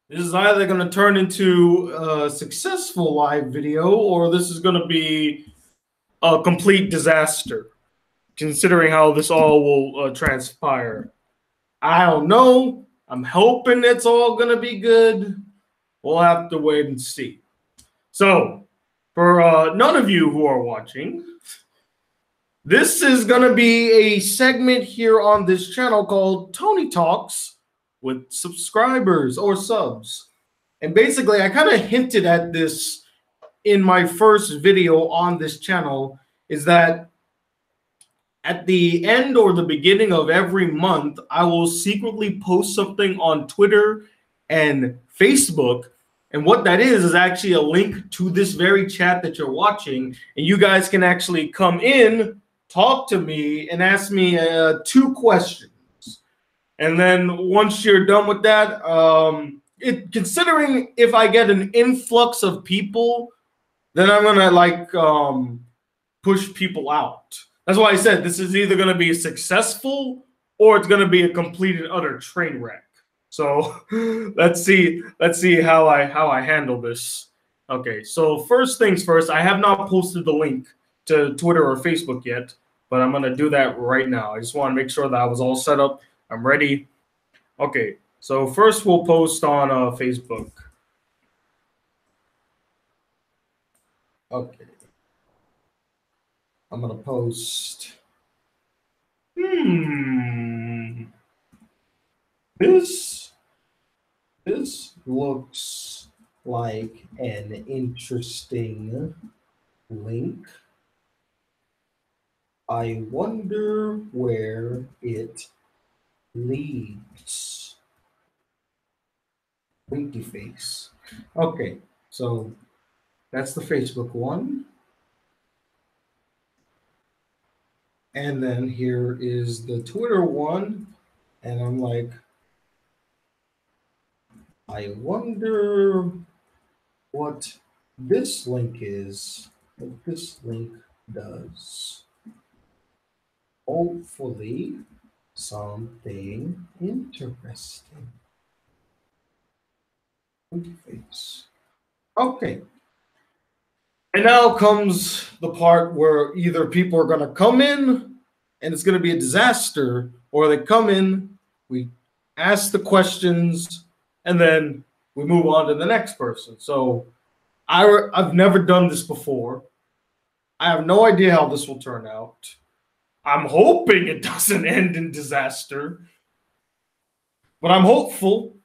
This is either going to turn into a successful live video or this is going to be a complete disaster, considering how this all will transpire. I don't know. I'm hoping it's all going to be good. We'll have to wait and see. So, for none of you who are watching, this is going to be a segment here on this channel called Tony Talks with subscribers or subs. And basically, I kind of hinted at this in my first video on this channel, is that at the end or the beginning of every month, I will secretly post something on Twitter and Facebook. And what that is actually a link to this very chat that you're watching. And you guys can actually come in, talk to me, and ask me 2 questions. And then once you're done with that, considering if I get an influx of people, then I'm gonna push people out. That's why I said this is either gonna be successful or it's gonna be a complete and utter train wreck. So let's see how I handle this. Okay, so first things first, I have not posted the link to Twitter or Facebook yet, but I'm gonna do that right now. I just want to make sure that I was all set up. I'm ready. Okay, so first we'll post on Facebook. Okay. I'm going to post. This looks like an interesting link. I wonder where it leads. Winky face. Okay, so that's the Facebook one. And then here is the Twitter one. And I'm like, I wonder what this link is, what this link does. Hopefully, something interesting. Okay. And now comes the part where either people are going to come in and it's going to be a disaster, or they come in, we ask the questions, and then we move on to the next person. So I've never done this before. I have no idea how this will turn out. I'm hoping it doesn't end in disaster, but I'm hopeful.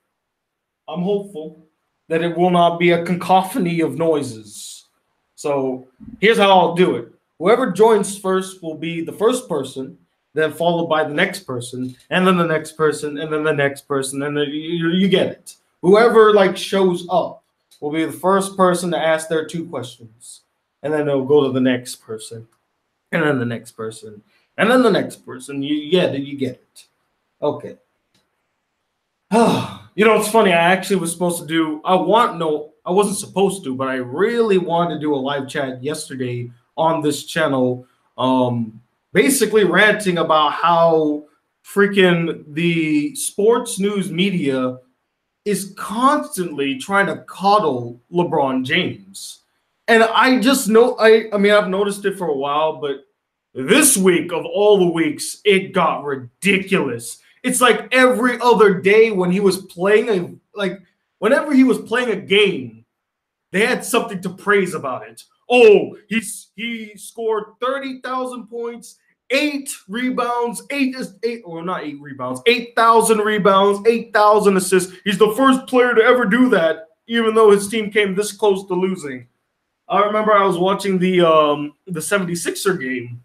I'm hopeful that it will not be a cacophony of noises. So here's how I'll do it. Whoever joins first will be the first person, then followed by the next person, and then the next person, and then the next person, and then you get it. Whoever shows up will be the first person to ask their 2 questions, and then they'll go to the next person, and then the next person, and then the next person. You get it. Okay. You know, it's funny. I actually was supposed to do. I wasn't supposed to, but I really wanted to do a live chat yesterday on this channel, basically ranting about how freaking the sports news media is constantly trying to coddle LeBron James. And I just know, I mean, I've noticed it for a while, but this week of all the weeks, it got ridiculous. It's like every other day when he was playing whenever he was playing a game, they had something to praise about it. Oh, he scored 30,000 points, 8 rebounds, 8,000 rebounds, 8,000 assists. He's the first player to ever do that, even though his team came this close to losing. I remember I was watching the 76er game,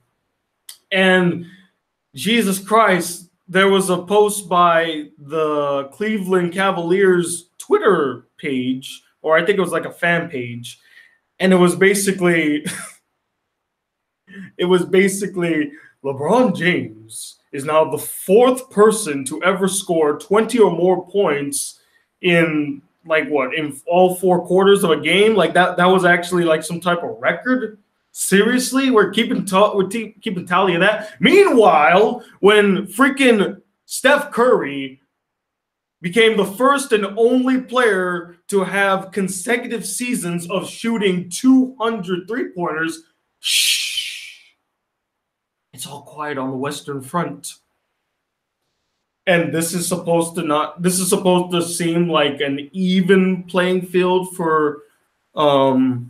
and Jesus Christ, there was a post by the Cleveland Cavaliers Twitter page, or I think it was like a fan page, and it was basically LeBron James is now the 4th person to ever score 20 or more points in in all 4 quarters of a game. That was actually some type of record. Seriously, we're keeping tally of that. Meanwhile, when freaking Steph Curry became the first and only player to have consecutive seasons of shooting 200 three-pointers. Shh. It's all quiet on the Western Front. And this is supposed to seem like an even playing field for players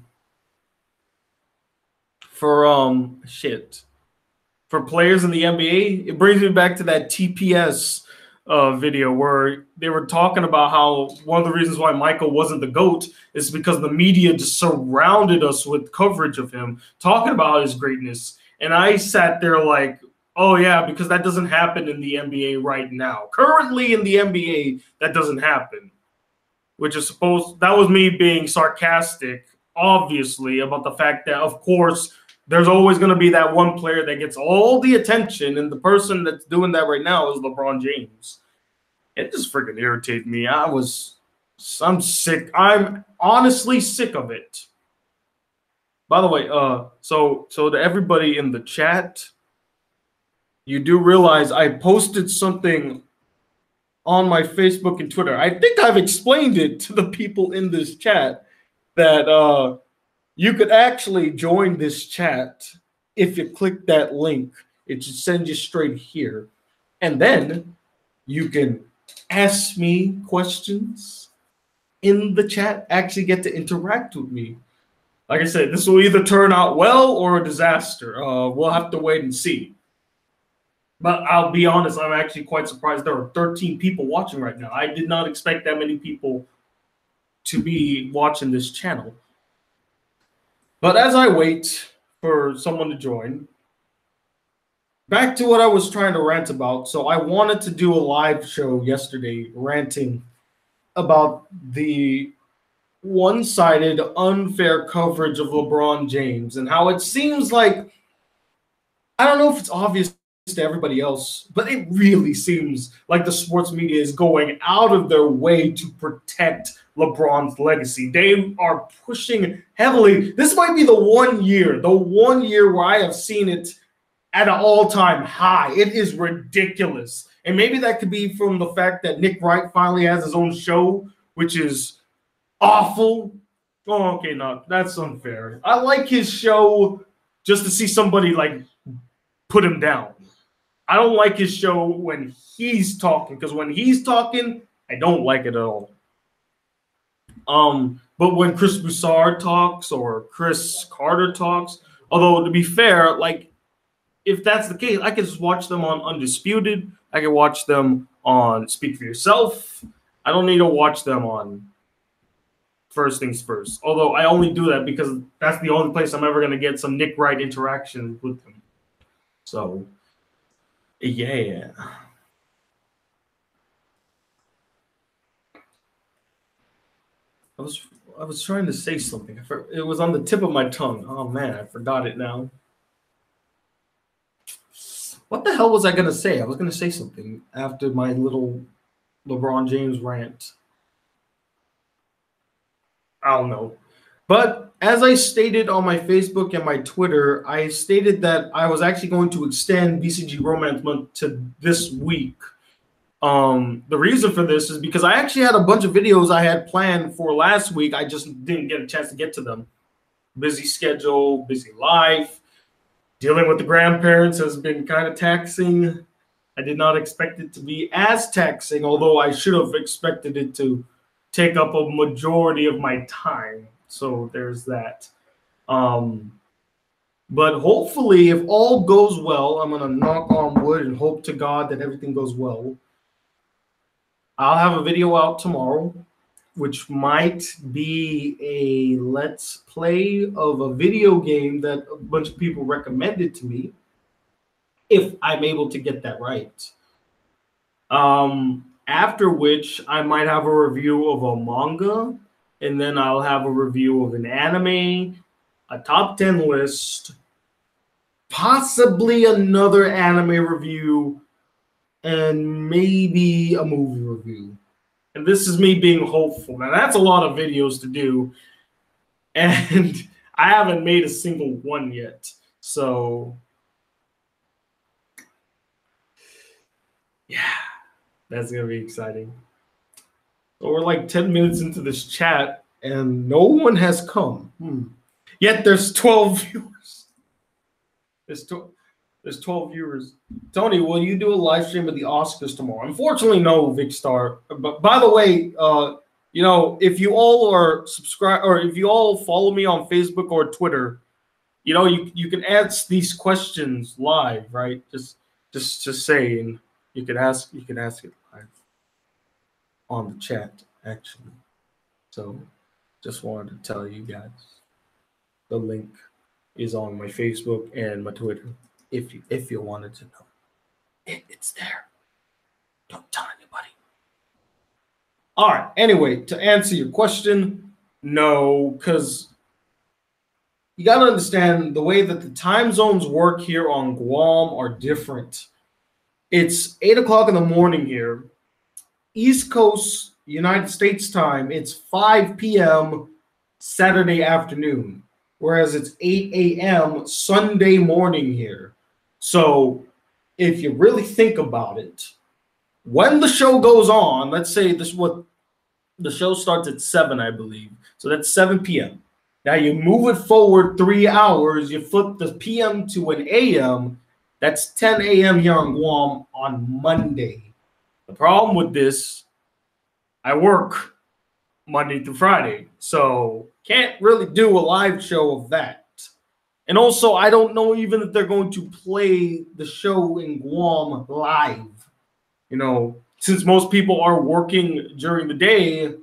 in the NBA. It brings me back to that TPS video where they were talking about how one of the reasons why Michael wasn't the GOAT is because the media just surrounded us with coverage of him, talking about his greatness. And I sat there like, oh yeah, because that doesn't happen in the NBA right now. Currently in the NBA, that doesn't happen. That was me being sarcastic, obviously, about the fact that, of course, there's always going to be that one player that gets all the attention, and the person that's doing that right now is LeBron James. It just freaking irritated me. I'm sick. I'm honestly sick of it. By the way, so to everybody in the chat, you do realize I posted something on my Facebook and Twitter. I think I've explained it to the people in this chat that you could actually join this chat if you click that link. It should send you straight here. And then you can ask me questions in the chat, actually get to interact with me. Like I said, this will either turn out well or a disaster. We'll have to wait and see. But I'll be honest, I'm actually quite surprised there are 13 people watching right now. I did not expect that many people to be watching this channel. But as I wait for someone to join, back to what I was trying to rant about. So I wanted to do a live show yesterday ranting about the one-sided, unfair coverage of LeBron James and how it seems like, I don't know if it's obvious to everybody else, but it really seems like the sports media is going out of their way to protect LeBron's legacy. They are pushing heavily. This might be the one year where I have seen it at an all-time high. It is ridiculous. And maybe that could be from the fact that Nick Wright finally has his own show, which is awful. Oh, okay, no, that's unfair. I like his show just to see somebody like put him down. I don't like his show when he's talking, because when he's talking, I don't like it at all. But when Chris Broussard talks or Chris Carter talks, although to be fair, like if that's the case, I can just watch them on Undisputed. I can watch them on Speak for Yourself. I don't need to watch them on First Things First. Although I only do that because that's the only place I'm ever going to get some Nick Wright interaction with him. So, yeah. I was trying to say something. It was on the tip of my tongue. Oh man, I forgot it now. What the hell was I gonna say? I was gonna say something after my little LeBron James rant. I don't know. But as I stated on my Facebook and my Twitter, I stated that I was actually going to extend BCG Romance Month to this week. The reason for this is because I actually had a bunch of videos I had planned for last week. I just didn't get a chance to get to them. Busy schedule, busy life. Dealing with the grandparents has been kind of taxing. I did not expect it to be as taxing, although I should have expected it to take up a majority of my time. So there's that. But hopefully, if all goes well, I'm going to knock on wood and hope to God that everything goes well. I'll have a video out tomorrow, which might be a let's play of a video game that a bunch of people recommended to me, if I'm able to get that right. After which, I might have a review of a manga, and then I'll have a review of an anime, a top 10 list, possibly another anime review, and maybe a movie review. And this is me being hopeful. Now, that's a lot of videos to do, and I haven't made a single one yet. So, yeah, that's going to be exciting. So we're like 10 minutes into this chat, and no one has come. Yet there's 12 viewers. There's 12 viewers. Tony, will you do a live stream of the Oscars tomorrow? Unfortunately, no, Vicstar. But by the way, if you all are subscribed or if you all follow me on Facebook or Twitter, you can ask these questions live, right? Just saying, you can ask it live on the chat, actually. So just wanted to tell you guys the link is on my Facebook and my Twitter if you wanted to know. It's there. Don't tell anybody. All right. Anyway, to answer your question, no, because you got to understand the way that the time zones work here on Guam are different. It's 8 o'clock in the morning here. East Coast, United States time, it's 5 p.m. Saturday afternoon, whereas it's 8 a.m. Sunday morning here. So if you really think about it, when the show goes on, let's say the show starts at 7, I believe. So that's 7 p.m. Now you move it forward 3 hours, you flip the p.m. to an a.m., that's 10 a.m. here on Guam on Monday. The problem with this, I work Monday through Friday, so can't really do a live show of that. And also, I don't know even if they're going to play the show in Guam live. Since most people are working during the day,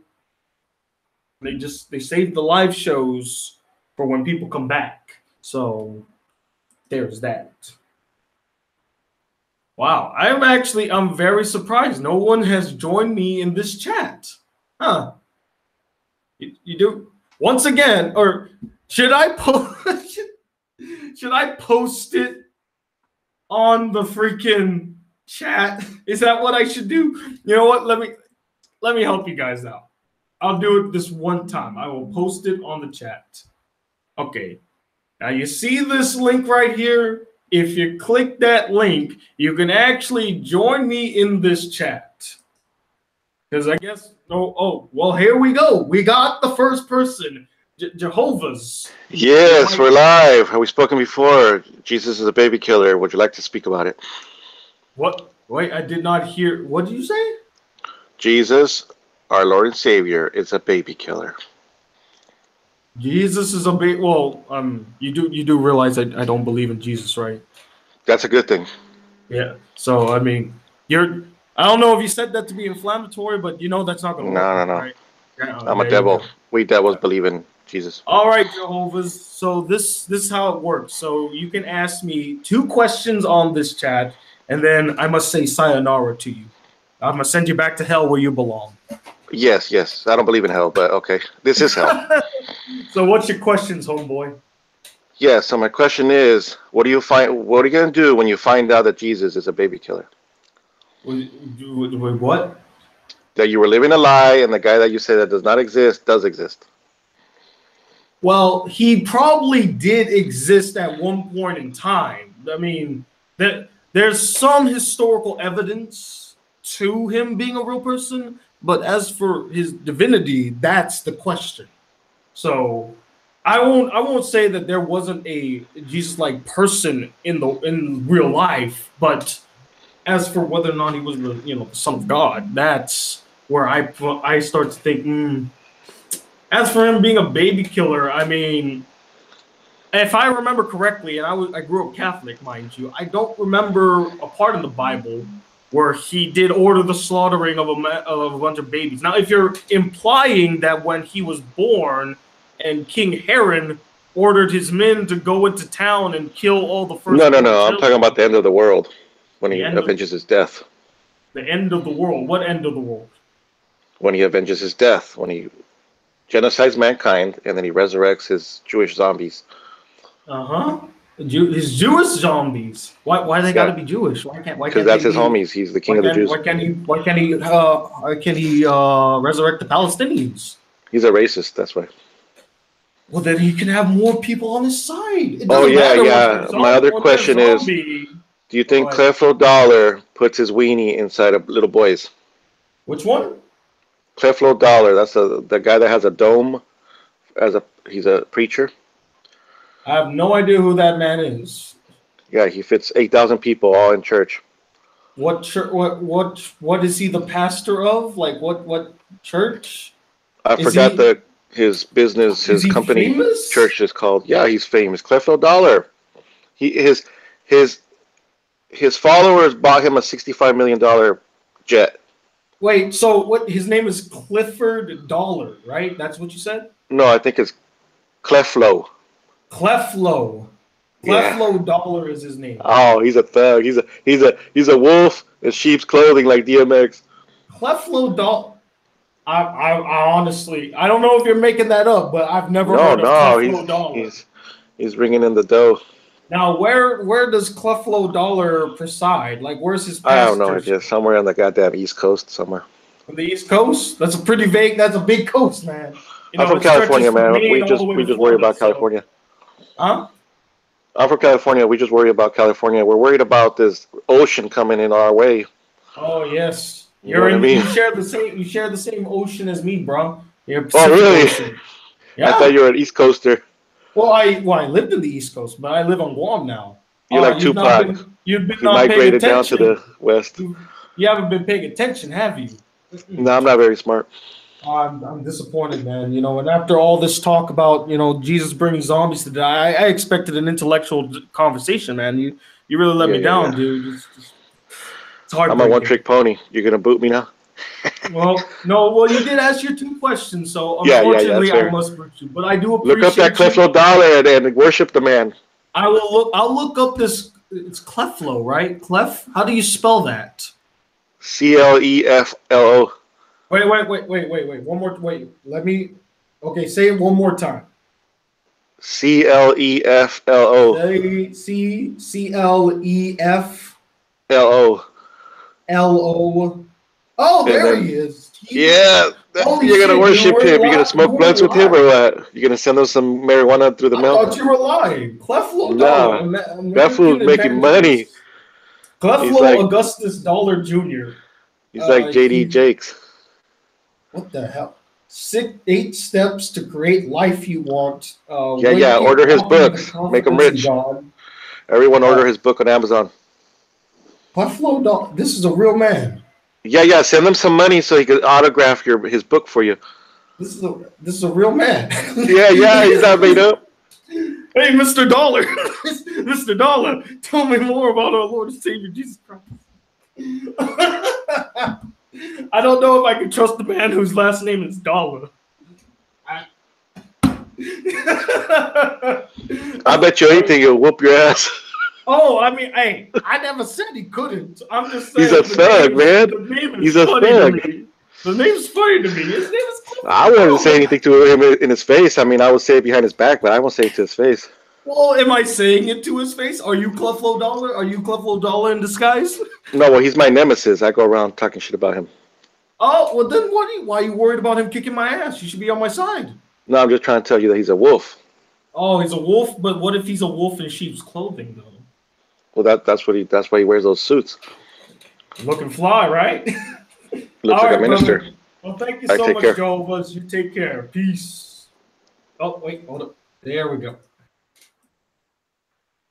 they save the live shows for when people come back. So there's that. Wow, I'm very surprised. No one has joined me in this chat. Huh. You do? Once again, or should I post should I post it on the freaking chat? Is that what I should do? You know what? Let me help you guys out. I'll do it this one time. I will post it on the chat. Okay. Now you see this link right here? If you click that link, you can actually join me in this chat. Because I guess, well, here we go. We got the first person, Jehovah's. Yes, we're live. Have we spoken before? Jesus is a baby killer. Would you like to speak about it? What? Wait, I did not hear. What did you say? Jesus, our Lord and Savior, is a baby killer. Jesus is a baby. Well, you do realize I don't believe in Jesus, right? That's a good thing. Yeah. So I mean, I don't know if you said that to be inflammatory, but that's not gonna work. No. Right? Yeah, I'm a devil. We devils believe in Jesus. All right, Jehovah's. So this is how it works. So you can ask me 2 questions on this chat, and then I must say sayonara to you. I'm gonna send you back to hell where you belong. Yes. I don't believe in hell, but okay. This is hell. So what's your questions, homeboy? Yeah, so my question is, what are you going to do when you find out that Jesus is a baby killer? What? That you were living a lie and the guy that you say that does not exist does exist. Well, he probably did exist at one point in time. I mean, there's some historical evidence to him being a real person, but as for his divinity, that's the question. So I won't say that there wasn't a Jesus-like person in real life, but as for whether or not he was the Son of God, that's where I start to think. As for him being a baby killer, I mean, if I remember correctly, and I grew up Catholic, mind you, I don't remember a part in the Bible where he did order the slaughtering of a bunch of babies. Now, if you're implying that when he was born and King Herod ordered his men to go into town and kill all the first. No. I'm talking about the end of the world when he avenges his death. The end of the world. What end of the world? When he avenges his death, when he genocides mankind, and then he resurrects his Jewish zombies. His Jewish zombies. Why they got to be Jewish? Why can't? Because that's his homies. He's the king of the Jews. Why can't he resurrect the Palestinians? He's a racist. That's why. Well, then he can have more people on his side. Oh yeah. My other question is, do you think Creflo Dollar puts his weenie inside of little boys? Which one? Creflo Dollar. That's the guy that has a dome. He's a preacher. I have no idea who that man is. Yeah, he fits 8,000 people all in church. What church? What is he the pastor of? Like what church? I forgot his business, his company famous? church is called. Yeah, he's famous. Creflo Dollar. His followers bought him a $65 million jet. Wait, so what? His name is Clifford Dollar, right? That's what you said. No, I think it's Creflo. Cleflo. Cleflo Dollar is his name. Oh, he's a thug. He's a wolf in sheep's clothing like DMX. Cleflo Dollar. I honestly, I don't know if you're making that up, but I've never heard of Cleflo Dollar. He's bringing in the dough. Now, where does Cleflo Dollar preside? Like, where's his pastor? I don't know. Just somewhere on the goddamn East Coast, somewhere. On the East Coast? That's a pretty vague. That's a big coast, man. I'm from California, man. We just worry about California. Huh? I'm from California. We just worry about California. We're worried about this ocean coming in our way. Oh yes, You share the same ocean as me, bro. Oh really? Ocean. Yeah. I thought you were an East Coaster. Well, I lived in the East Coast, but I live on Guam now. You're like Tupac. You've been migrated down to the west. You haven't been paying attention, have you? No, I'm not very smart. I'm disappointed, man. You know, and after all this talk about, you know, Jesus bringing zombies to die, I expected an intellectual conversation, man. You really let me down, dude. It's hard. I'm a one-trick pony. You're gonna boot me now? Well, no. Well, you did ask your 2 questions, so unfortunately, I must boot you. But I do appreciate. Look up that Creflo Dollar and worship the man. I will look. I'll look up this. It's Cleflo, right? Clef. How do you spell that? Cleflo. Wait. One more. Wait. Let me. Okay, say it one more time. Cleflo. Cleflo. Oh, there he is. Yeah. You're going to worship him. You're going to smoke blunts with him or what? You're going to send him some marijuana through the mail? I thought you were lying. Cleflo. No. That fool's making money. Cleflo like, Augustus Dollar Jr. He's like JD Jakes. What the hell? 8 steps to create life you want. Order his books. Make him rich. Everyone order his book on Amazon. Cleflo Dollar. This is a real man. Yeah. Send him some money so he could autograph his book for you. This is a real man. yeah. He's not made up. Hey, Mr. Dollar. Mr. Dollar, tell me more about our Lord and Savior Jesus Christ. I don't know if I can trust the man whose last name is Dollar. I bet you anything he'll whoop your ass. Oh, I mean, hey, I never said he couldn't. I'm just saying. He's a thug, man. He's a thug. The name's funny to me. His name is Cleflo. I wouldn't say anything to him in his face. I mean, I would say it behind his back, but I won't say it to his face. Well, am I saying it to his face? Are you Cleflo Dollar? Are you Cleflo Dollar in disguise? No, well, he's my nemesis. I go around talking shit about him. Oh, well, then why are you worried about him kicking my ass? You should be on my side. No, I'm just trying to tell you that he's a wolf. Oh, he's a wolf? But what if he's a wolf in sheep's clothing, though? Well, that's why he wears those suits. Looking fly, right? Looks like a minister. Brother. Well, thank you so much, Jehovah's. You take care. Peace. Oh, wait, hold up. There we go.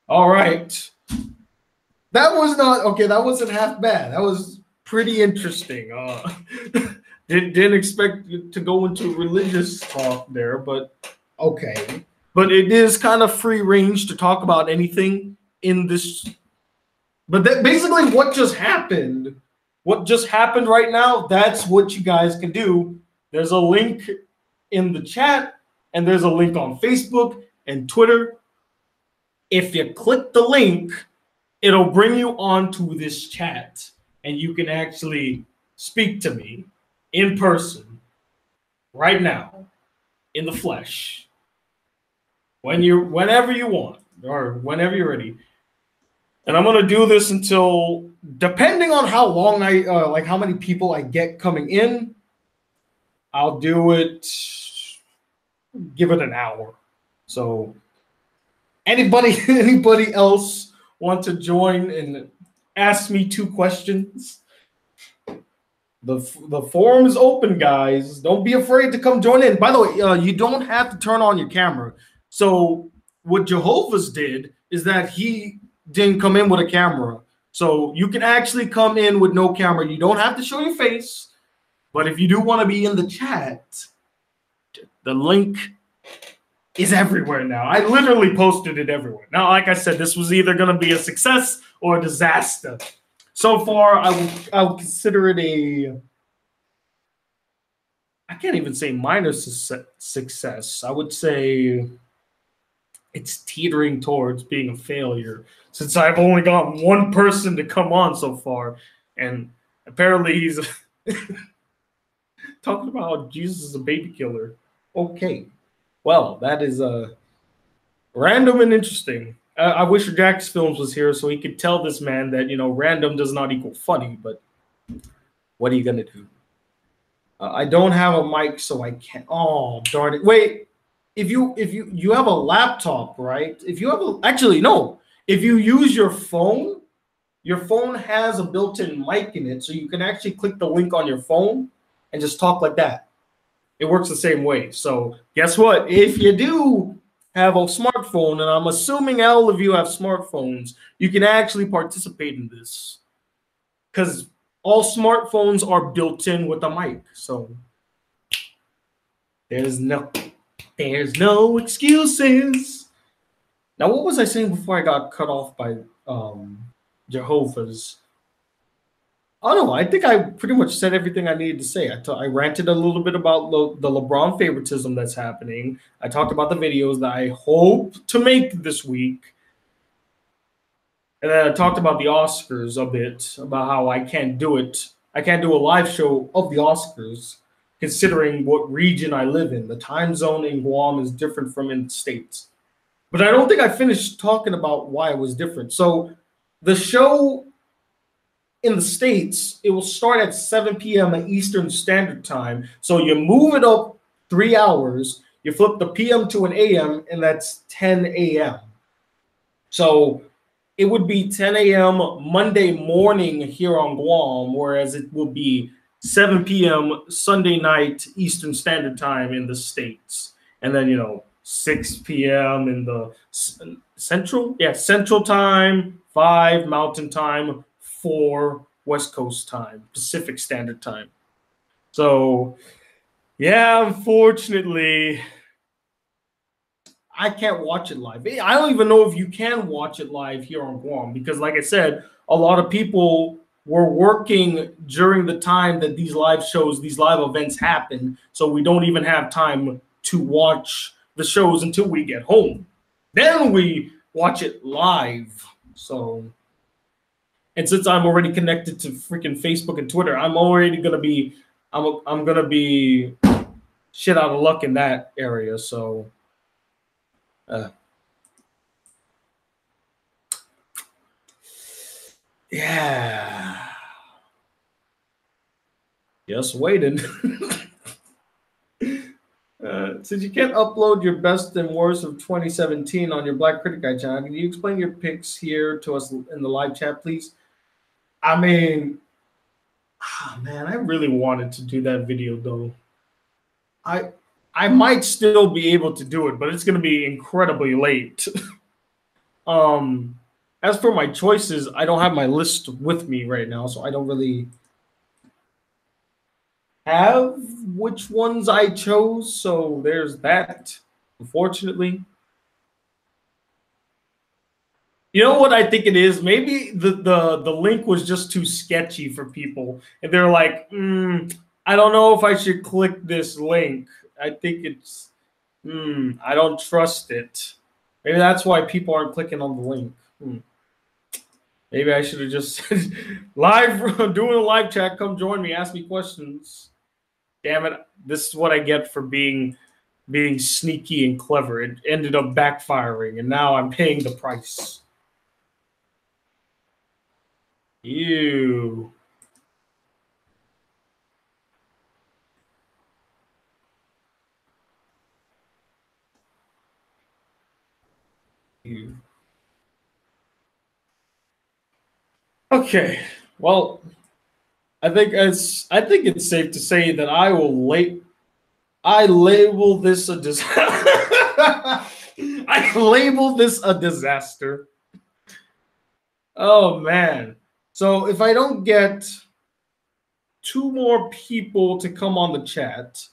All right. That was not okay. That wasn't half bad. That was pretty interesting. Didn't expect to go into religious talk there, but okay. But it is kind of free range to talk about anything in this. But basically, what just happened right now, that's what you guys can do. There's a link in the chat, and there's a link on Facebook and Twitter. If you click the link, it'll bring you onto this chat, and you can actually speak to me in person right now, in the flesh, whenever you want, or whenever you're ready. And I'm gonna do this until, depending on how long how many people I get coming in, I'll do it. Give it an hour. So, anybody else want to join and ask me 2 questions? The forum is open, guys. Don't be afraid to come join in. By the way, you don't have to turn on your camera. So what Jehovah's did is that he didn't come in with a camera. So you can actually come in with no camera. You don't have to show your face. But if you do want to be in the chat, the link is everywhere now. I literally posted it everywhere. Now, like I said, this was either going to be a success or a disaster. So far, I would consider it a, I can't even say minor success. I would say it's teetering towards being a failure, since I've only got one person to come on so far. And apparently he's talking about how Jesus is a baby killer. Okay. Well, that is random and interesting. I wish Jax Films was here so he could tell this man that, you know, random does not equal funny, but what are you going to do? I don't have a mic, so I can't. Oh, darn it. Wait, if you have a laptop, right? If you have actually, no. If you use your phone has a built-in mic in it, so you can actually click the link on your phone and just talk like that. It works the same way. So guess what? If you do have a smartphone, and I'm assuming all of you have smartphones, you can actually participate in this, because all smartphones are built in with a mic. So there's no excuses. Now, what was I saying before I got cut off by Jehovah's? Oh no, I think I pretty much said everything I needed to say. I ranted a little bit about the LeBron favoritism that's happening. I talked about the videos that I hope to make this week. And then I talked about the Oscars a bit, about how I can't do it. I can't do a live show of the Oscars, considering what region I live in. The time zone in Guam is different from in the States. But I don't think I finished talking about why it was different. So the show in the States, it will start at 7 p.m. Eastern Standard Time. So you move it up 3 hours, you flip the PM to an AM, and that's 10 a.m. So it would be 10 a.m. Monday morning here on Guam, whereas it will be 7 p.m. Sunday night Eastern Standard Time in the States. And then, you know, 6 p.m. in the Central? Yeah, Central Time, 5 Mountain Time, 4 West Coast Time, Pacific Standard Time. So, yeah, unfortunately, I can't watch it live. I don't even know if you can watch it live here on Guam, because, like I said, a lot of people were working during the time that these live shows, these live events happen. So we don't even have time to watch the shows until we get home. Then we watch it live. So, and since I'm already connected to freaking Facebook and Twitter, I'm already gonna be, I'm gonna be shit out of luck in that area. So, yeah, just waiting. Since you can't upload your best and worst of 2017 on your Black Critic Guy channel, can you explain your picks here to us in the live chat, please? I mean, man, I really wanted to do that video though. I might still be able to do it, but it's going to be incredibly late. As for my choices, I don't have my list with me right now, so I don't really have which ones I chose. So there's that, unfortunately. You know what I think it is? Maybe the link was just too sketchy for people. And they're like, I don't know if I should click this link. I think it's, I don't trust it. Maybe that's why people aren't clicking on the link. Maybe I should have just said, live, doing a live chat, come join me, ask me questions. Damn it, this is what I get for being sneaky and clever. It ended up backfiring, and now I'm paying the price. Ew. Ew. Okay, well, I think it's safe to say that I label this a I label this a disaster. Oh man. So if I don't get 2 more people to come on the chat,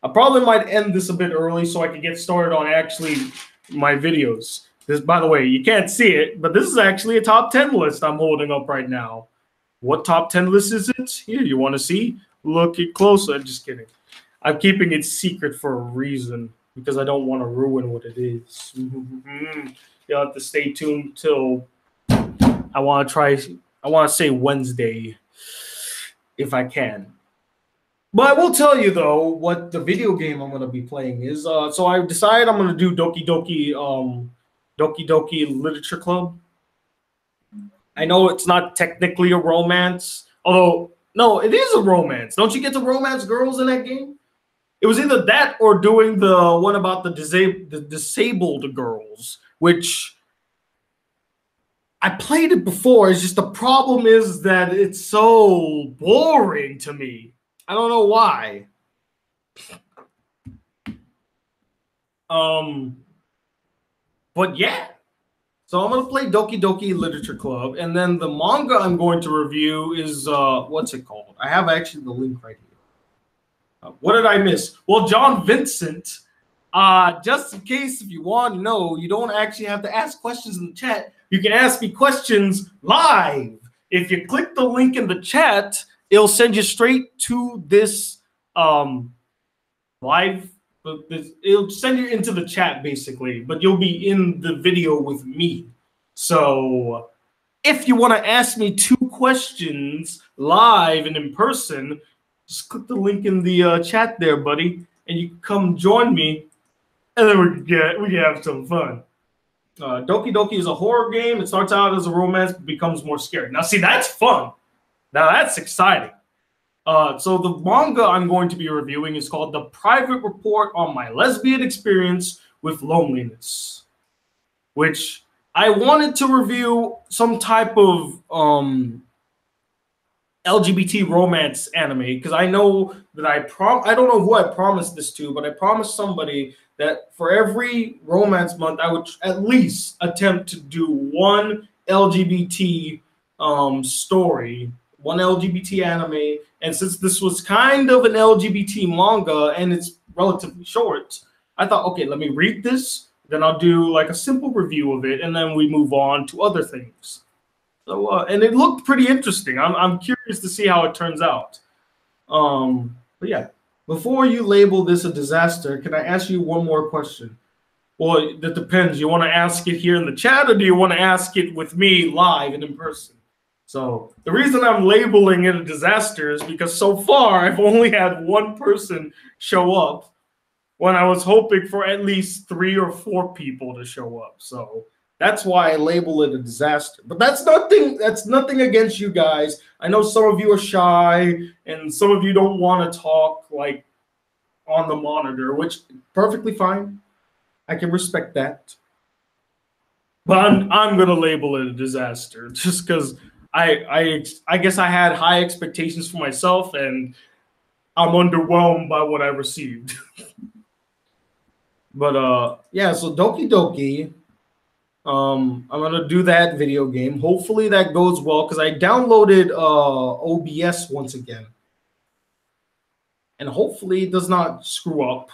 I probably might end this a bit early so I can get started on actually my videos. This, by the way, you can't see it, but this is actually a top 10 list I'm holding up right now. What top 10 list is it? Here, you want to see? Look it closer. Just kidding. I'm keeping it secret for a reason because I don't want to ruin what it is. You'll have to stay tuned till I want to say Wednesday if I can. But I will tell you though what the video game I'm going to be playing is. So I decided I'm going to do Doki Doki Literature Club. I know it's not technically a romance, although no, it is a romance. Don't you get to romance girls in that game? It was either that or doing the one about the disabled girls, which I played it before. It's just the problem is that it's so boring to me. I don't know why. But yeah. So I'm going to play Doki Doki Literature Club, and then the manga I'm going to review is, what's it called? I have actually the link right here. What did I miss? Well, John Vincent, just in case if you want to know, you don't actually have to ask questions in the chat. You can ask me questions live. If you click the link in the chat, it'll send you straight to this live. It'll send you into the chat basically, but you'll be in the video with me. So if you want to ask me 2 questions live and in person, just click the link in the chat there, buddy, and you can come join me, and then we can have some fun. Doki Doki is a horror game. It starts out as a romance, but becomes more scary. Now, see, that's fun. Now, that's exciting. So the manga I'm going to be reviewing is called The Private Report on My Lesbian Experience with Loneliness, which I wanted to review some type of LGBT romance anime because I know that I don't know who I promised this to, but I promised somebody that for every romance month I would at least attempt to do one LGBT story, one LGBT anime. And since this was kind of an LGBT manga and it's relatively short, I thought, okay, let me read this, then I'll do like a simple review of it, and then we move on to other things. So, and it looked pretty interesting. I'm curious to see how it turns out. But yeah, before you label this a disaster, can I ask you one more question? Well, that depends. You want to ask it here in the chat, or do you want to ask it with me live and in person? So the reason I'm labeling it a disaster is because so far I've only had 1 person show up when I was hoping for at least 3 or 4 people to show up. So that's why I label it a disaster. But that's nothing against you guys. I know some of you are shy and some of you don't want to talk like on the monitor, which is perfectly fine. I can respect that. But I'm gonna label it a disaster just because I guess I had high expectations for myself and I'm underwhelmed by what I received. But yeah, so Doki Doki, I'm gonna do that video game. Hopefully that goes well because I downloaded OBS once again, and hopefully it does not screw up.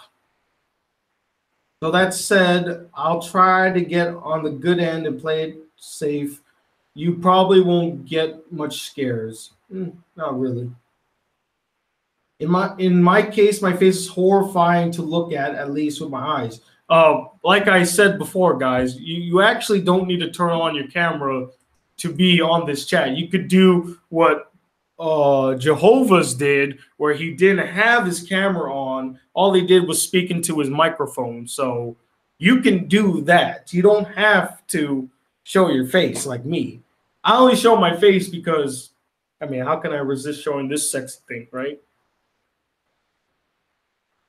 So that said, I'll try to get on the good end and play it safe. You probably won't get much scares. Not really. In my case, my face is horrifying to look at least with my eyes. Like I said before, guys, you actually don't need to turn on your camera to be on this chat. You could do what Jehovah's did, where he didn't have his camera on. All he did was speak into his microphone. So you can do that. You don't have to show your face like me. I only show my face because, I mean, how can I resist showing this sexy thing, right?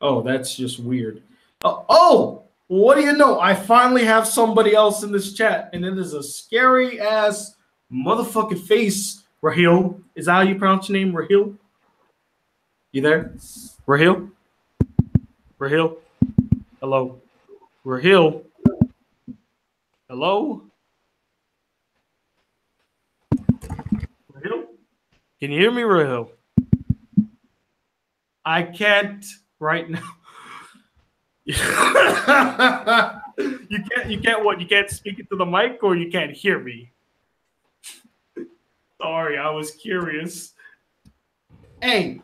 Oh, that's just weird. Oh, what do you know? I finally have somebody else in this chat, and it is a scary ass motherfucking face Rahil, is that how you pronounce your name? Rahil? You there? Rahil? Rahil? Hello? Rahil? Hello? Rahil? Can you hear me, Rahil? I can't right now. You can't what? You can't speak into the mic or you can't hear me? Sorry, I was curious. Hey,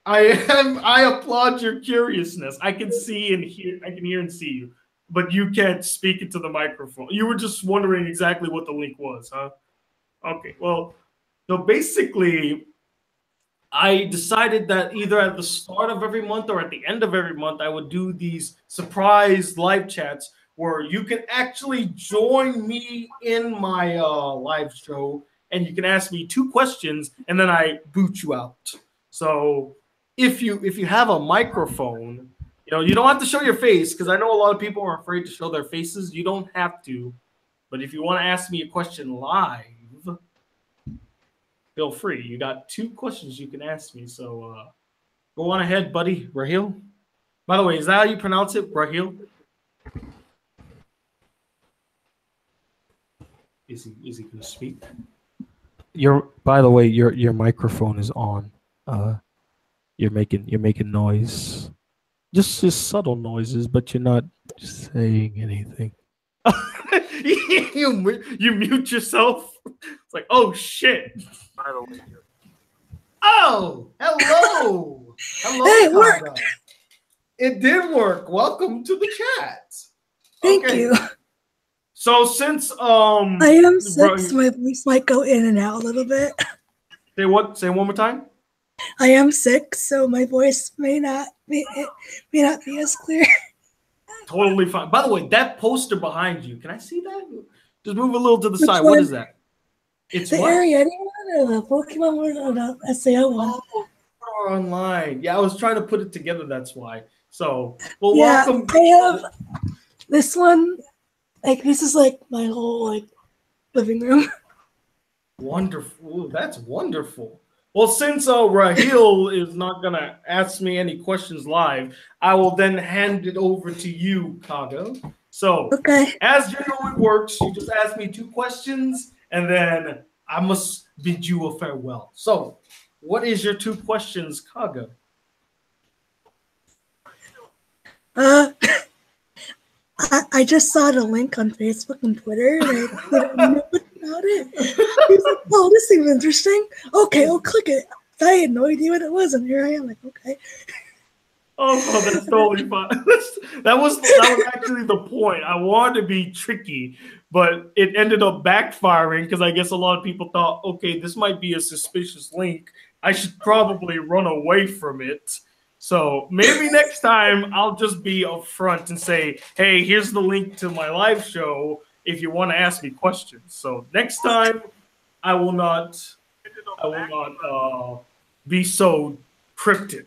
I applaud your curiousness. I can see and hear, I can hear and see you, but you can't speak into the microphone. You were just wondering exactly what the link was, huh? Okay, well, so basically, I decided that either at the start of every month or at the end of every month, I would do these surprise live chats where you can actually join me in my live show and you can ask me 2 questions and then I boot you out. So if you have a microphone, you don't have to show your face because I know a lot of people are afraid to show their faces. You don't have to, but if you want to ask me a question live, feel free. You got 2 questions you can ask me. So go on ahead, buddy. Rahil. By the way, is that how you pronounce it? Rahil? Is he gonna speak? By the way, your microphone is on. You're making noise. Just subtle noises, but you're not saying anything. you mute yourself. It's like, oh shit. Oh, hello. Hello. Hey, it worked. It did work. Welcome to the chat. Thank you. So since I am sick, so my voice might go in and out a little bit. Say what? Say one more time. I am sick, so my voice may not be as clear. Totally fine. By the way, that poster behind you, can I see that? Just move a little to the Which side. one? What is that? It's The what? Ariadne one or the Pokemon one or the SAO one? Oh, online. Yeah, I was trying to put it together. That's why. So, well, Yeah, welcome. I have this one. Like, this is like my whole living room. Wonderful. Ooh, that's wonderful. Well, since Rahil is not gonna ask me any questions live, I will then hand it over to you, Kaga. So, Okay. as generally works, you just ask me 2 questions, and then I must bid you a farewell. So, what is your 2 questions, Kaga? I just saw the link on Facebook and Twitter, and I didn't know about it. He was like, "Oh, this seems interesting. Okay, I'll click it." I had no idea what it was, and here I am, like, okay. Oh, that's totally fine. That was actually the point. I wanted to be tricky, but it ended up backfiring because I guess a lot of people thought, okay, this might be a suspicious link. I should probably run away from it. So maybe next time I'll just be upfront and say, hey, here's the link to my live show if you want to ask me questions. So next time I will not be so cryptic.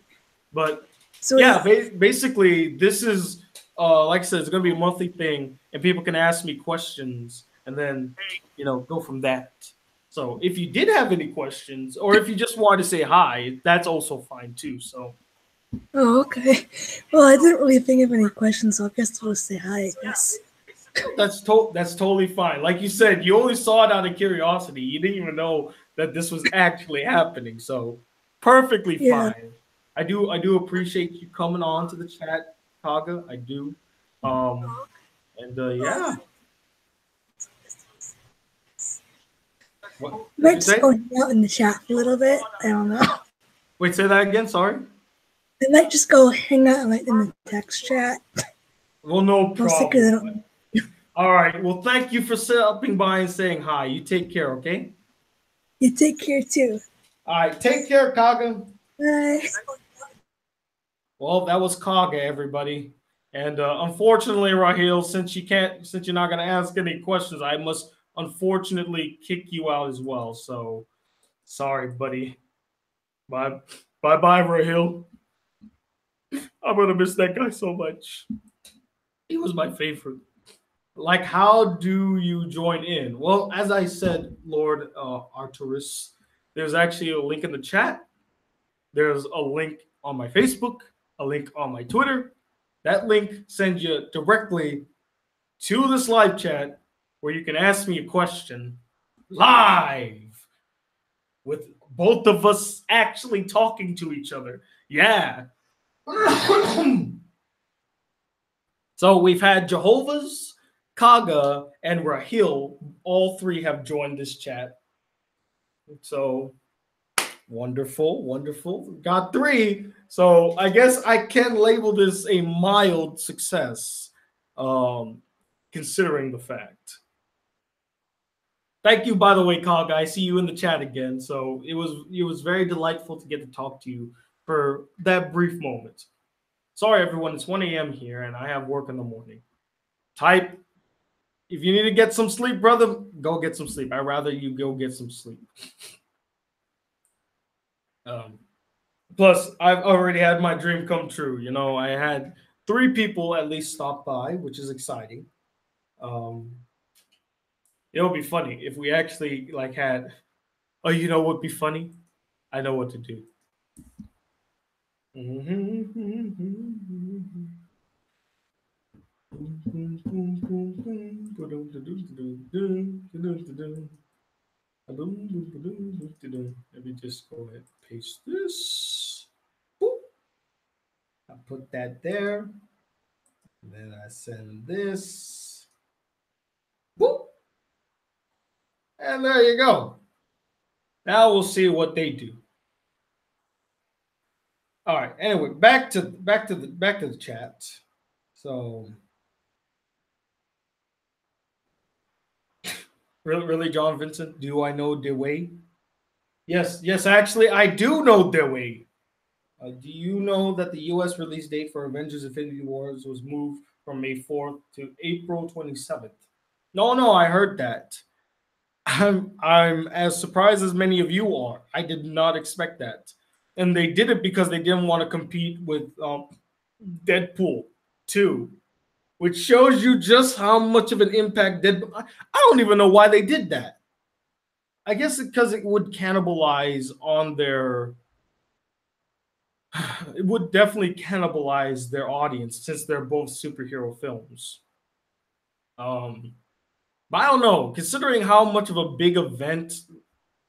But So yeah, basically this is like I said, it's gonna be a monthly thing and people can ask me questions and then go from that. So if you did have any questions or if you just want to say hi, that's also fine too. So Oh, okay. Well, I didn't really think of any questions, so I guess I'll just say hi, I guess. that's totally fine. Like you said, you only saw it out of curiosity. You didn't even know that this was actually happening. So perfectly fine. I do appreciate you coming on to the chat, Kaga. I do. Yeah. What Might just go hang out in the chat a little bit. I don't know. Wait, say that again. Sorry. I might just go hang out in the text chat. Well, no I'm sick 'cause I problem. All right. Well, thank you for stopping by and saying hi. You take care, okay? You take care too. All right. Take care, Kaga. Bye. Well, that was Kaga, everybody. And unfortunately, Rahil, since you're not gonna ask any questions, I must unfortunately kick you out as well. So sorry, buddy. Bye, Rahil. I'm gonna miss that guy so much. He was my favorite. like, how do you join in? Well, as I said, Lord Arturus, there's actually a link in the chat. There's a link on my Facebook, a link on my Twitter. That link sends you directly to this live chat where you can ask me a question live with both of us actually talking to each other. Yeah. So we've had Jehovah's, Kaga, and Rahil. All three have joined this chat. So wonderful, wonderful. Got three. So I guess I can label this a mild success, considering the fact. Thank you, by the way, Kaga. I see you in the chat again. So it was very delightful to get to talk to you for that brief moment. Sorry, everyone. It's 1 a.m. here, and I have work in the morning. Type. If you need to get some sleep, brother, go get some sleep. I'd rather you go get some sleep. Plus, I've already had my dream come true. You know, I had 3 people at least stop by, which is exciting. It would be funny if we actually like had. Oh, you know what would be funny? I know what to do. Let me just go ahead and paste this. Boop. I put that there. And then I send this. Boop. And there you go. Now we'll see what they do. All right. Anyway, back to the chat. So really, John Vincent, do I know Dewey? Yes. Actually, I do know Dewey. Do you know that the U.S. release date for Avengers: Infinity Wars was moved from May 4th to April 27th? No, I heard that. I'm as surprised as many of you are. I did not expect that. And they did it because they didn't want to compete with Deadpool 2, which shows you just how much of an impact Deadpool. I don't even know why they did that. I guess because it would cannibalize on their. It would definitely cannibalize their audience since they're both superhero films. But I don't know. Considering how much of a big event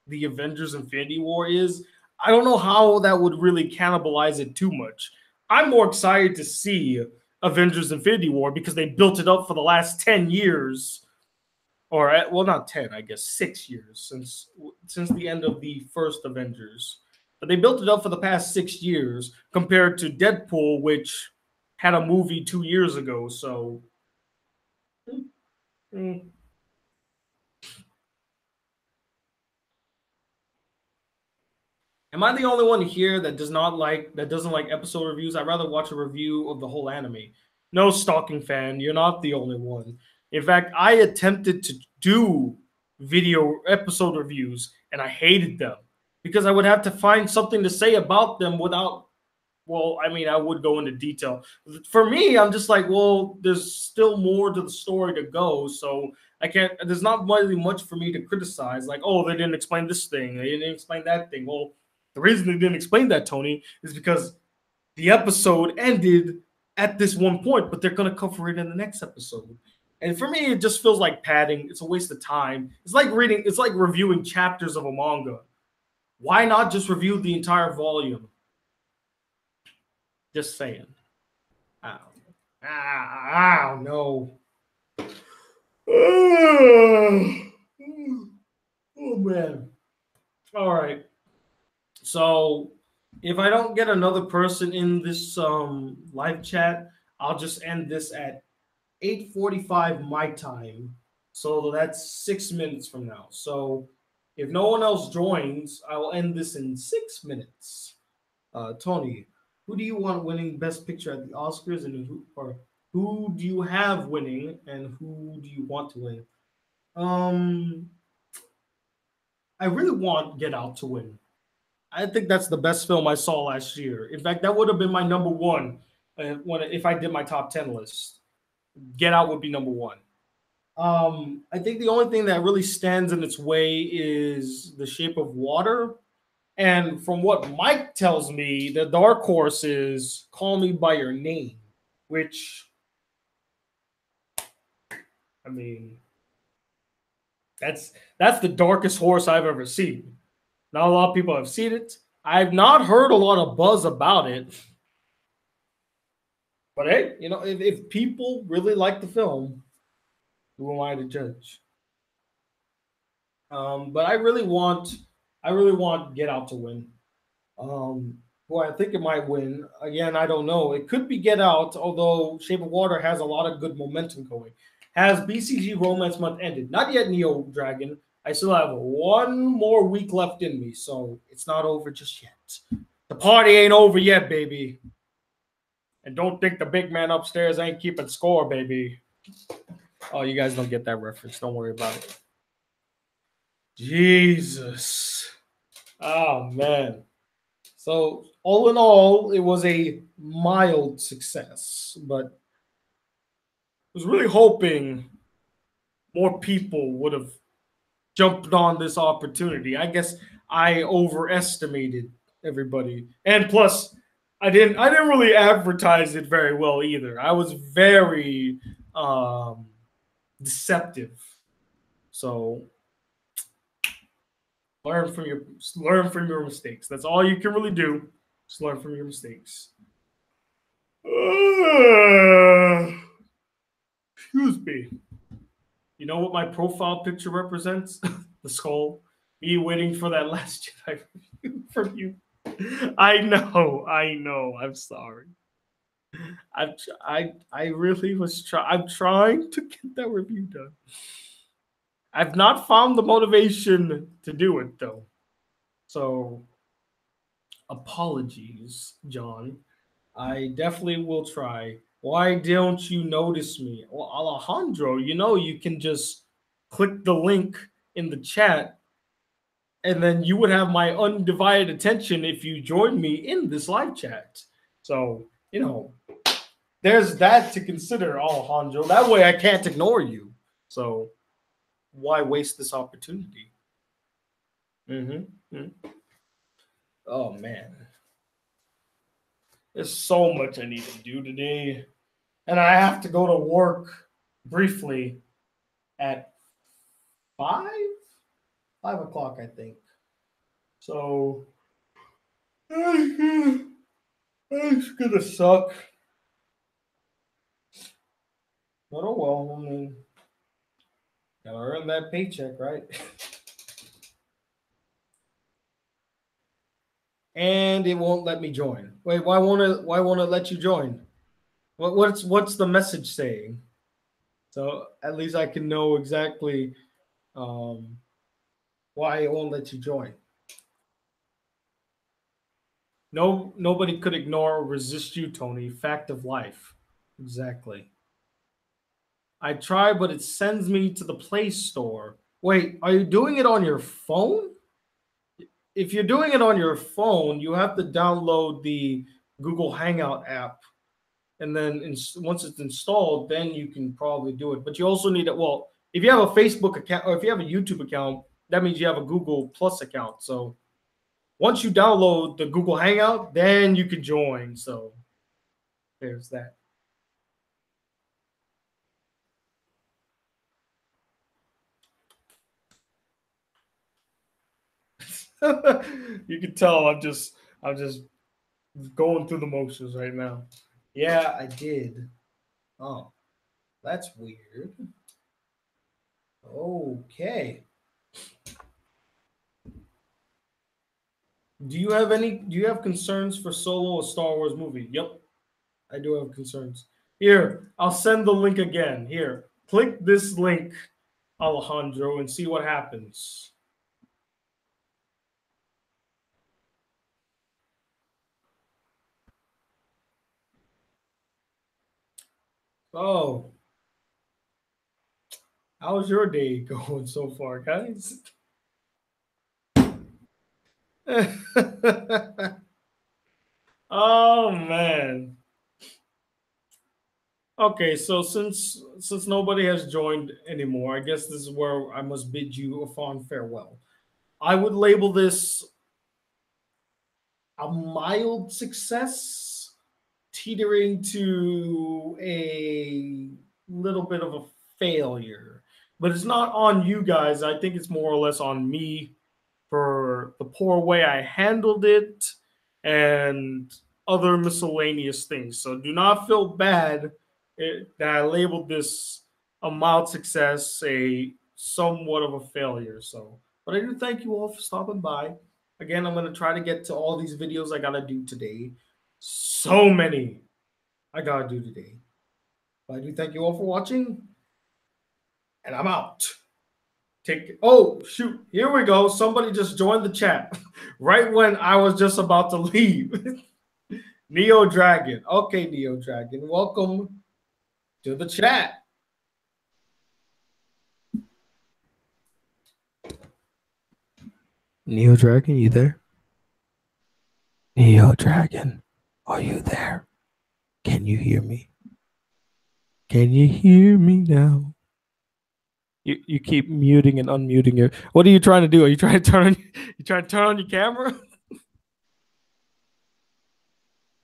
the Avengers Infinity War is, I don't know how that would really cannibalize it too much. I'm more excited to see Avengers Infinity War because they built it up for the last 10 years. Or, well, not 10, I guess 6 years since the end of the first Avengers. But they built it up for the past 6 years compared to Deadpool, which had a movie 2 years ago. So, Am I the only one here that doesn't like episode reviews? I'd rather watch a review of the whole anime. No, stalking fan, you're not the only one. In fact, I attempted to do video episode reviews and I hated them because I would have to find something to say about them without. Well, I mean, I would go into detail. For me, I'm just like, well, there's still more to the story to go, so I can't. There's not really much for me to criticize. Like, oh, they didn't explain this thing, they didn't explain that thing. Well, the reason they didn't explain that, Tony, is because the episode ended at this one point, but they're going to cover it in the next episode. And for me, it just feels like padding. It's a waste of time. It's like reviewing chapters of a manga. Why not just review the entire volume? Just saying. I don't know. Oh, man. All right. So if I don't get another person in this live chat, I'll just end this at 8:45 my time. So that's 6 minutes from now. So if no one else joins, I will end this in 6 minutes. Tony, who do you want winning Best Picture at the Oscars, and who do you have winning, and who do you want to win? I really want Get Out to win. I think that's the best film I saw last year. In fact, that would have been my #1 if I did my top 10 list. Get Out would be #1. I think the only thing that really stands in its way is The Shape of Water. And from what Mike tells me, the dark horse is Call Me by Your Name, which, I mean, that's the darkest horse I've ever seen. Not a lot of people have seen it. I've not heard a lot of buzz about it. But hey, if people really like the film, who am I to judge? But I really want Get Out to win. Who I think it might win. Again, I don't know. It could be Get Out, although Shape of Water has a lot of good momentum going. Has BCG Romance Month ended? Not yet, Neo Dragon. I still have one more week left in me, so it's not over just yet. The party ain't over yet, baby. And don't think the big man upstairs ain't keeping score, baby. Oh, you guys don't get that reference. Don't worry about it. Jesus. Oh, man. So, all in all, it was a mild success, but I was really hoping more people would have jumped on this opportunity. I guess I overestimated everybody. And plus, I didn't really advertise it very well either. I was very deceptive. So learn from your mistakes. That's all you can really do. Just learn from your mistakes. Excuse me. You know what my profile picture represents? The skull. Me waiting for that last Jedi review from you. I know. I'm sorry. I really was I'm trying to get that review done. I've not found the motivation to do it though. So apologies, John. I definitely will try. Why don't you notice me? Well, Alejandro, you can just click the link in the chat and then you would have my undivided attention if you join me in this live chat. So, there's that to consider, Alejandro. That way I can't ignore you. So, why waste this opportunity? Oh, man. There's so much I need to do today. And I have to go to work briefly at 5 o'clock, I think. So it's gonna suck. But oh well, I mean, gotta earn that paycheck, right? And it won't let me join. Wait, why won't it let you join? What's the message saying? So at least I can know exactly why it won't let you join. No, nobody could ignore or resist you, Tony. Fact of life. Exactly. I try, but it sends me to the Play Store. Wait, are you doing it on your phone? If you're doing it on your phone, you have to download the Google Hangout app. And then once it's installed, then you can probably do it. But you also need it. Well, if you have a Facebook account or if you have a YouTube account, that means you have a Google Plus account. So once you download the Google Hangout, then you can join. So there's that. You can tell I'm just going through the motions right now. Yeah, I did. Oh, that's weird. Okay. Do you have concerns for Solo, a Star Wars movie? Yep. I do have concerns. Here, I'll send the link again. Here, click this link, Alejandro, and see what happens. Oh, how's your day going so far, guys? Oh man. Okay, so since nobody has joined anymore, I guess this is where I must bid you a fond farewell. I would label this a mild success, teetering to a little bit of a failure. But it's not on you guys. I think it's more or less on me for the poor way I handled it and other miscellaneous things. So do not feel bad that I labeled this a mild success, a somewhat of a failure. So, but I do thank you all for stopping by. Again, I'm going to try to get to all these videos I got to do today. So many I got to do today. But I do thank you all for watching. And I'm out. Oh, shoot. Here we go. Somebody just joined the chat right when I was just about to leave. Neo Dragon. Okay, Neo Dragon. Welcome to the chat. Neo Dragon, you there? Neo Dragon, are you there? Can you hear me? Can you hear me now? You keep muting and unmuting your. What are you trying to do? Are you trying to turn? You trying to turn on your camera?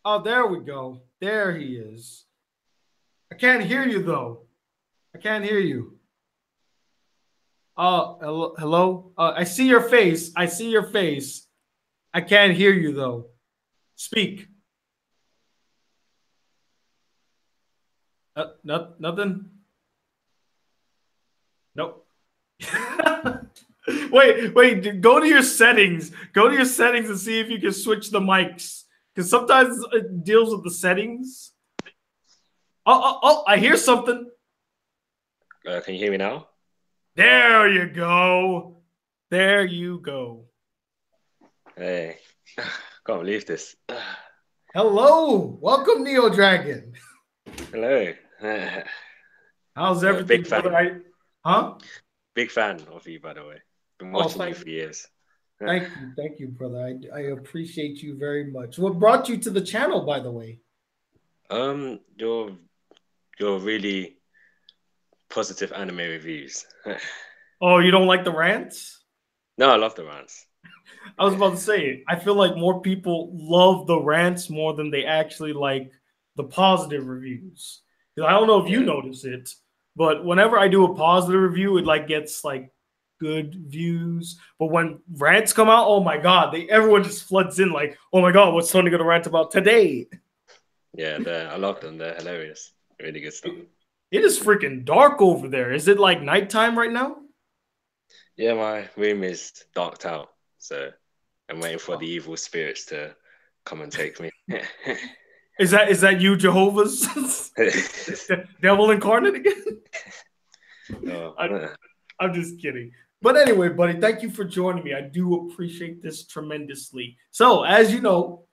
Oh, there we go. There he is. I can't hear you though. I can't hear you. Hello, hello. I see your face. I see your face. I can't hear you though. Speak. Nothing. Nope. wait. Go to your settings. Go to your settings and see if you can switch the mics. Because sometimes it deals with the settings. Oh! I hear something. Can you hear me now? There you go. There you go. Hey, can't believe this. Hello. Welcome, Neo Dragon. Hello. How's everything? Big fan. Brother? Huh? Big fan of you, by the way. Been watching you for years. Thank you, brother. I appreciate you very much. What brought you to the channel, by the way? Your really positive anime reviews. Oh, you don't like the rants? No, I love the rants. I was about to say, I feel like more people love the rants more than they actually like the positive reviews. I don't know if you notice it, but whenever I do a positive review, it like gets like good views. But when rants come out, oh my god, everyone just floods in like, oh my god, what's Tony gonna rant about today? Yeah, I love them. They're hilarious. Really good stuff. It is freaking dark over there. Is it like nighttime right now? Yeah, my room is darked out, so I'm waiting for the evil spirits to come and take me. Is that you, Jehovah's devil incarnate again? No. I'm just kidding. But anyway, buddy, thank you for joining me. I do appreciate this tremendously. So, as you know,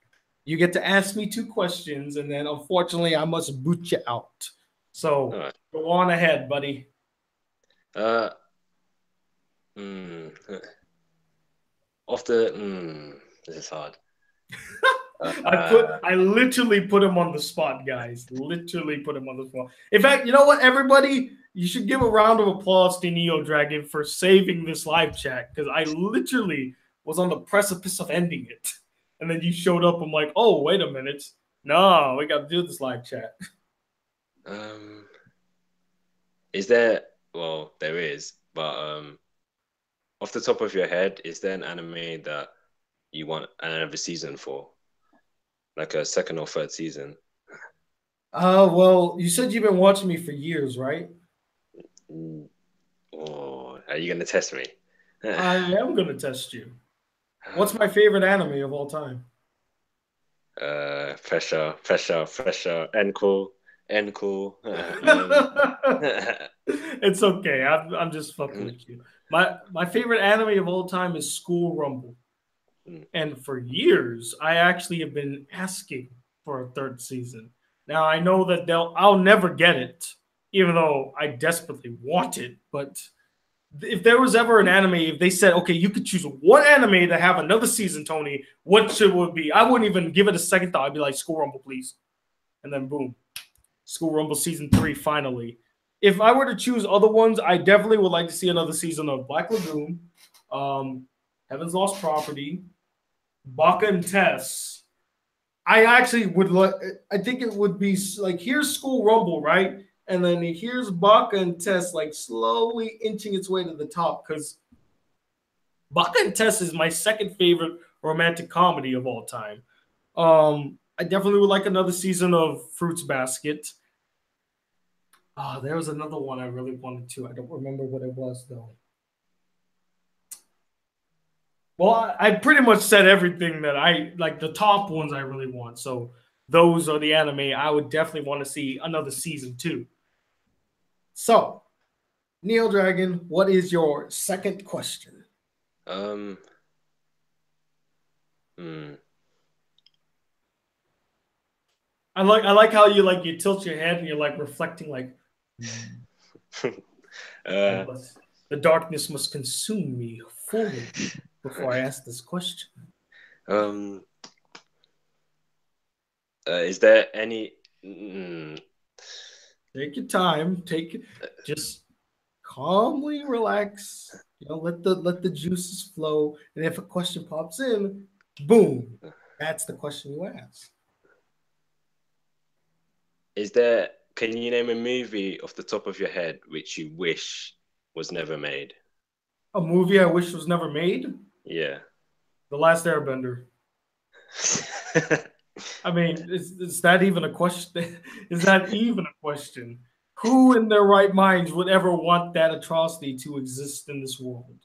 you get to ask me 2 questions, and then unfortunately, I must boot you out. So, go on ahead, buddy. This is hard. I literally put him on the spot, guys. Literally put him on the spot. In fact, you know what, everybody? You should give a round of applause to Neo Dragon for saving this live chat, because I literally was on the precipice of ending it. And then you showed up. I'm like, oh, wait a minute. No, we got to do this live chat. Is there? Well, there is, but off the top of your head, is there an anime that you want another season for, like a 2nd or 3rd season? Well, you said you've been watching me for years, right? Oh, are you gonna test me? I am gonna test you. What's my favorite anime of all time? Pressure, Encool. It's okay. I'm just fucking with you. My favorite anime of all time is School Rumble. And for years, I actually have been asking for a 3rd season. Now, I know that I'll never get it, even though I desperately want it. But if there was ever an anime, if they said, okay, you could choose one anime to have another season, Tony, what should it be? I wouldn't even give it a second thought. I'd be like, School Rumble, please. And then boom. School Rumble season 3 finally. If I were to choose other ones, I definitely would like to see another season of Black Lagoon, Heaven's Lost Property, Baka and Tess. I actually would like. I think it would be like here's School Rumble, right? And then here's Baka and Tess like slowly inching its way to the top because Baka and Tess is my second favorite romantic comedy of all time. I definitely would like another season of Fruits Basket. Oh, there was another one I really wanted to. I don't remember what it was though. Well, I pretty much said everything that I like. The top ones I really want. So those are the anime I would definitely want to see another season too. So, Neo Dragon, what is your second question? I like how you tilt your head and you're like reflecting like the darkness must consume me fully before I ask this question. Is there any? Take your time. Just calmly relax. Let the juices flow. And if a question pops in, boom, that's the question you ask. Is there? Can you name a movie off the top of your head which you wish was never made? A movie I wish was never made? Yeah. The Last Airbender. I mean, is that even a question? Is that even a question? Who in their right minds would ever want that atrocity to exist in this world?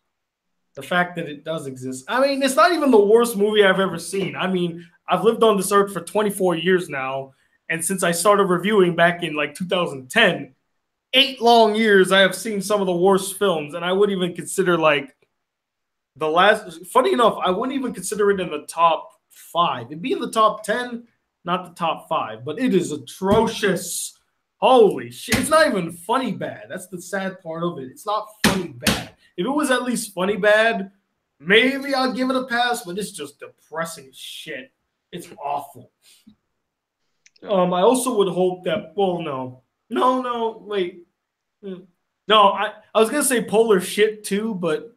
The fact that it does exist. I mean, it's not even the worst movie I've ever seen. I mean, I've lived on this earth for 24 years now. And since I started reviewing back in like 2010, 8 long years, I have seen some of the worst films. And I wouldn't even consider like the last, funny enough, I wouldn't even consider it in the top 5. It'd be in the top 10, not the top 5, but it is atrocious. Holy shit. It's not even funny bad. That's the sad part of it. It's not funny bad. If it was at least funny bad, maybe I'll give it a pass, but it's just depressing shit. It's awful. I also would hope that, well, no, wait. No, I was going to say Polar Shit too, but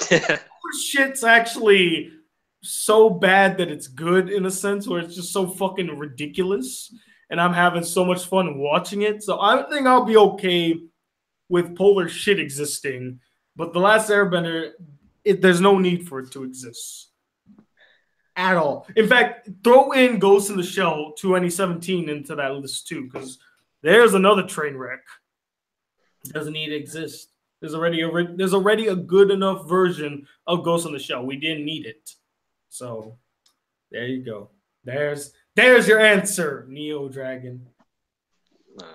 Polar Shit's actually so bad that it's good in a sense where it's just so fucking ridiculous. And I'm having so much fun watching it. So I think I'll be okay with Polar Shit existing. But The Last Airbender, there's no need for it to exist. At all. In fact, throw in Ghost in the Shell 2017 into that list too, because there's another train wreck. It doesn't need to exist. There's already a good enough version of Ghost in the Shell. We didn't need it. So there you go. There's your answer, Neo Dragon.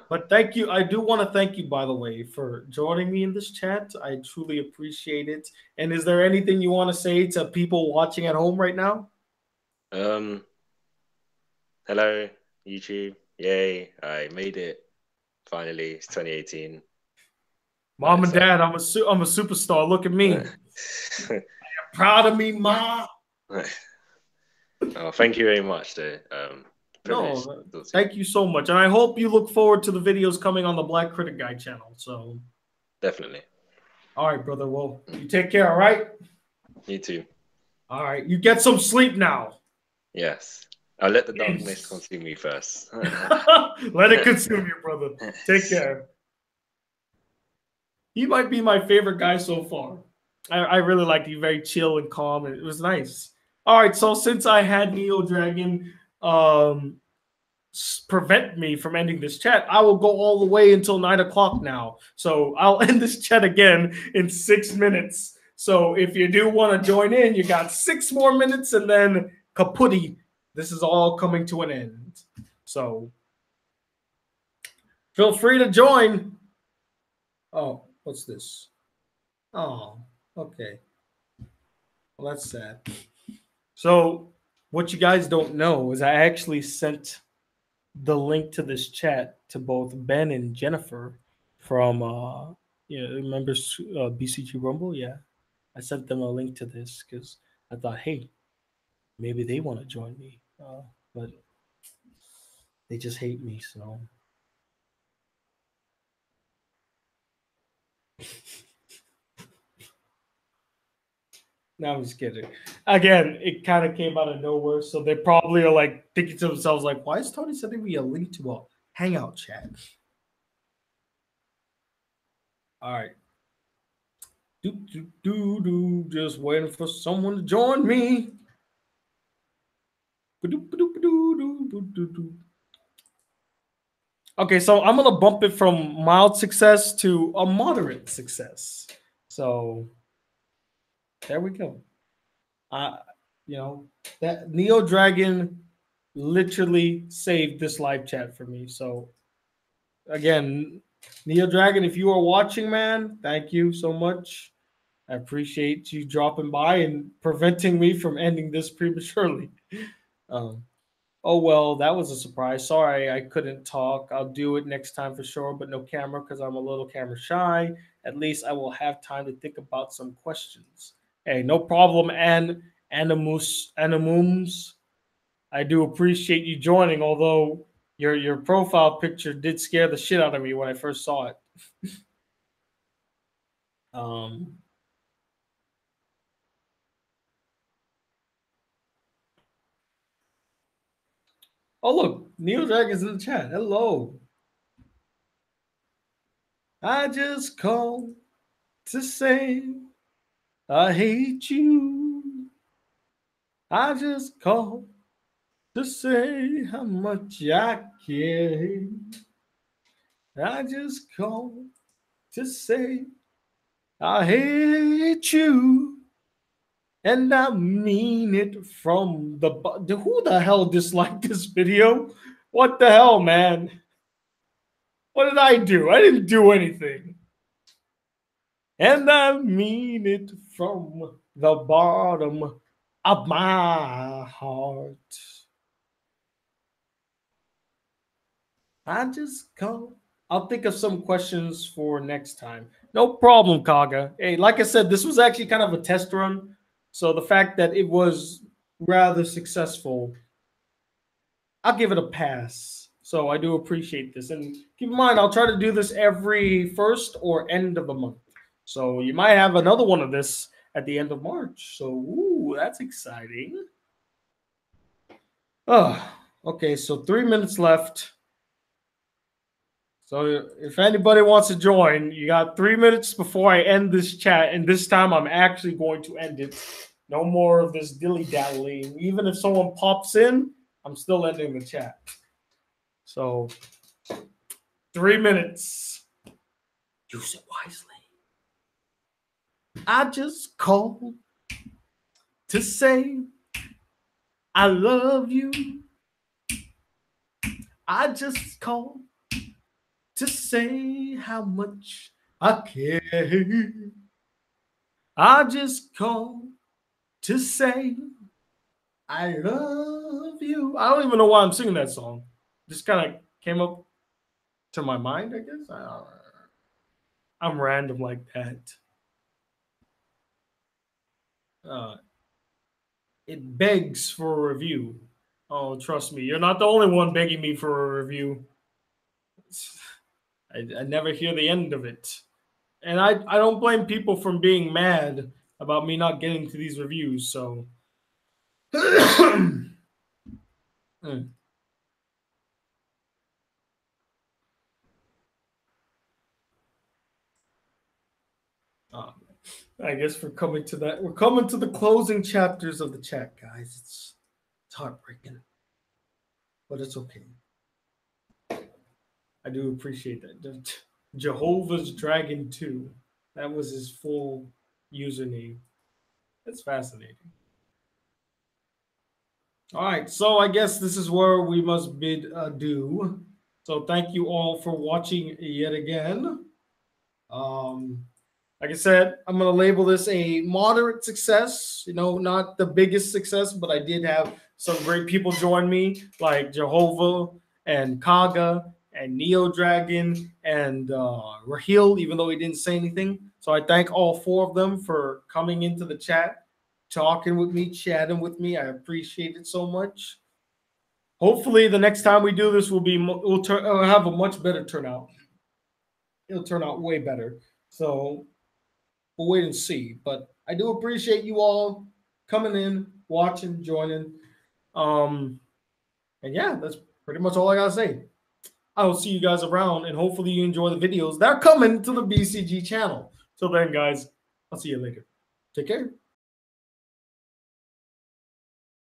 But thank you. I do want to thank you, by the way, for joining me in this chat. I truly appreciate it. And is there anything you want to say to people watching at home right now? Hello, YouTube. Yay, I made it. Finally, it's 2018. Mom and Dad, I'm a superstar. Look at me. You're proud of me, Mom. Oh, thank you very much, though. No, thank you so much. And I hope you look forward to the videos coming on the Black Critic Guy channel. So definitely. All right, brother. Well, you take care, all right? You too. All right. You get some sleep now. Yes. I'll let the darkness consume me first. Let it consume you, brother. Take care. He might be my favorite guy so far. I really liked you. Very chill and calm. It was nice. All right. So since I had Neo Dragon prevent me from ending this chat, I will go all the way until 9 o'clock now. So I'll end this chat again in 6 minutes. So if you do want to join in, you got 6 more minutes and then kaputti. This is all coming to an end. So feel free to join. Oh, what's this? Oh, okay. Well, that's sad. So what you guys don't know is I actually sent the link to this chat to both Ben and Jennifer from remember BCG Rumble? Yeah. I sent them a link to this because I thought, hey, maybe they want to join me. But They just hate me, so. No, I'm just kidding. Again, it kind of came out of nowhere, so they probably are like thinking to themselves, like, "Why is Tony sending me a link to a Hangout chat?" All right. Just waiting for someone to join me. Okay, so I'm gonna bump it from mild success to a moderate success. So there we go. You know, that Neo Dragon literally saved this live chat for me. So again, Neo Dragon, if you are watching, man, thank you so much. I appreciate you dropping by and preventing me from ending this prematurely. Oh well, that was a surprise. Sorry, I couldn't talk. I'll do it next time for sure, but no camera because I'm a little camera shy. At least I will have time to think about some questions. Hey, no problem, and Animums. I do appreciate you joining, although your profile picture did scare the shit out of me when I first saw it. Oh look, Neo Dragon's in the chat. Hello. I just called to say I hate you. I just called to say how much I care. I just called to say I hate you. And I mean it from the who the hell disliked this video? What the hell, man? What did I do? I didn't do anything. And I mean it from the bottom of my heart. I just call. I'll think of some questions for next time. No problem, Kaga. Hey, like I said, this was actually kind of a test run. So the fact that it was rather successful, I'll give it a pass. So I do appreciate this. And keep in mind, I'll try to do this every first or end of the month. So you might have another one of this at the end of March. So, ooh, that's exciting. Oh, okay. So 3 minutes left. So if anybody wants to join, you got 3 minutes before I end this chat. And this time I'm actually going to end it. No more of this dilly-dallying. Even if someone pops in, I'm still ending the chat. So 3 minutes. Use it wisely. I just called to say I love you. I just called to say how much I care. I just called to say I love you. I don't even know why I'm singing that song. Just kind of came up to my mind, I guess. I'm random like that. It begs for a review. Oh, trust me, you're not the only one begging me for a review. I never hear the end of it. And I don't blame people from being mad about me not getting to these reviews. So, I guess we're coming to that. We're coming to the closing chapters of the chat, guys. It's heartbreaking, but it's okay. I do appreciate that. Jehovah's Dragon 2. That was his full username. That's fascinating. All right, so I guess this is where we must bid adieu. So thank you all for watching yet again. Like I said, I'm going to label this a moderate success. You know, not the biggest success, but I did have some great people join me, like Jehovah and Kaga and Neo Dragon and Rahil, even though he didn't say anything. So I thank all 4 of them for coming into the chat, talking with me, chatting with me. I appreciate it so much. hopefully the next time we do this will be we'll have a much better turnout. It'll turn out way better. So we'll wait and see. But I do appreciate you all coming in, watching, joining. And yeah, that's pretty much all I gotta say. I will see you guys around, and hopefully you enjoy the videos that are coming to the BCG channel. Till then, guys, I'll see you later. Take care.